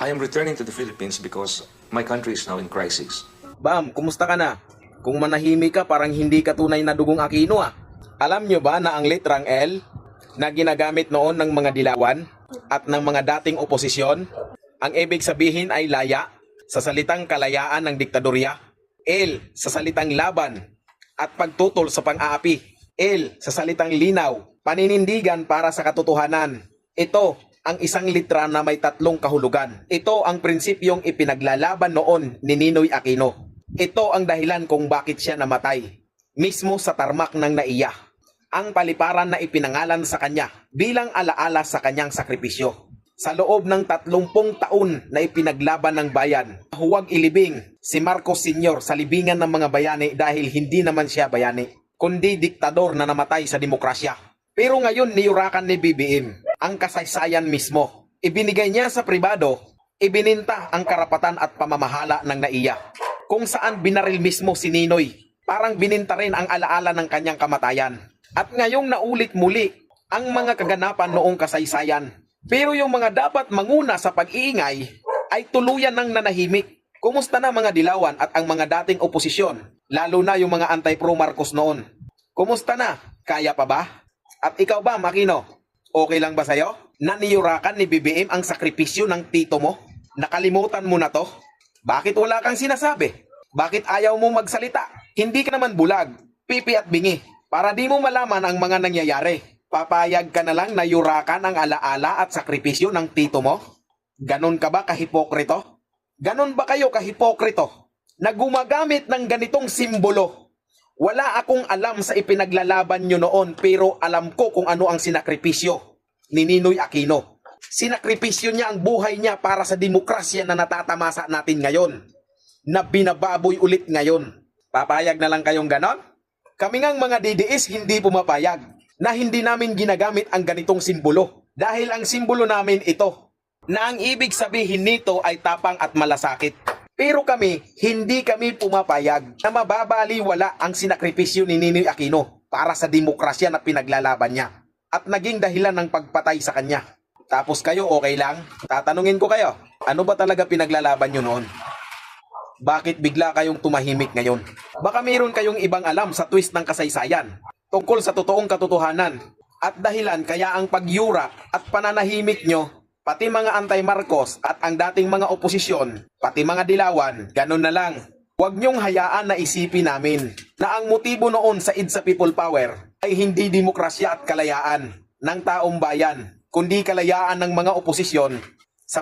I am returning to the Philippines because my country is now in crisis. Bam, kumusta ka na? Kung manahimik ka, parang hindi ka tunay na dugong Aquino ah. Alam nyo ba na ang litrang L na ginagamit noon ng mga dilawan at ng mga dating oposisyon, ang ibig sabihin ay laya sa salitang kalayaan ng diktadorya, L sa salitang laban at pagtutol sa pang-aapi, L sa salitang linaw, paninindigan para sa katotohanan. Ito ang isang litra na may tatlong kahulugan. Ito ang prinsipyong ipinaglalaban noon ni Ninoy Aquino. Ito ang dahilan kung bakit siya namatay, mismo sa tarmac ng NAIA. Ang paliparan na ipinangalan sa kanya bilang alaala sa kanyang sakripisyo. Sa loob ng 30 taon na ipinaglaban ng bayan, huwag ilibing si Marcos Sr. sa libingan ng mga bayani dahil hindi naman siya bayani, kundi diktador na namatay sa demokrasya. Pero ngayon niyurakan ni BBM ang kasaysayan mismo. Ibinigay niya sa pribado, ibininta ang karapatan at pamamahala ng NAIA, kung saan binaril mismo si Ninoy. Parang bininta rin ang alaala ng kanyang kamatayan. At ngayong naulit muli ang mga kaganapan noong kasaysayan. Pero yung mga dapat manguna sa pag-iingay ay tuluyan ng nanahimik. Kumusta na mga dilawan at ang mga dating oposisyon, lalo na yung mga anti-pro Marcos noon? Kumusta na? Kaya pa ba? At ikaw ba, Aquino? Okay lang ba sa'yo? Naniyurakan ni BBM ang sakripisyo ng tito mo? Nakalimutan mo na to? Bakit wala kang sinasabi? Bakit ayaw mo magsalita? Hindi ka naman bulag, pipi at bingi, para di mo malaman ang mga nangyayari. Papayag ka na lang na yurakan ang alaala at sakripisyo ng tito mo? Ganon ka ba kahipokrito? Ganon ba kayo kahipokrito na gumagamit ng ganitong simbolo? Wala akong alam sa ipinaglalaban nyo noon, pero alam ko kung ano ang sinakripisyo ni Ninoy Aquino. Sinakripisyo niya ang buhay niya para sa demokrasya na natatamasa natin ngayon, na binababoy ulit ngayon. Papayag na lang kayong ganon? Kami ngang mga DDS hindi pumapayag na hindi namin ginagamit ang ganitong simbolo. Dahil ang simbolo namin ito, na ang ibig sabihin nito ay tapang at malasakit. Pero hindi kami pumapayag na mababaliwala ang sinakripisyo ni Ninoy Aquino para sa demokrasya na pinaglalaban niya at naging dahilan ng pagpatay sa kanya. Tapos kayo okay lang? Tatanungin ko kayo, ano ba talaga pinaglalaban nyo noon? Bakit bigla kayong tumahimik ngayon? Baka mayroon kayong ibang alam sa twist ng kasaysayan tungkol sa totoong katotohanan at dahilan kaya ang pagyura at pananahimik nyo, pati mga anti-Marcos at ang dating mga oposisyon, pati mga dilawan, ganun na lang. Huwag nyong hayaan na isipin namin na ang motibo noon sa EDSA People Power ay hindi demokrasya at kalayaan ng taong bayan, kundi kalayaan ng mga oposisyon sa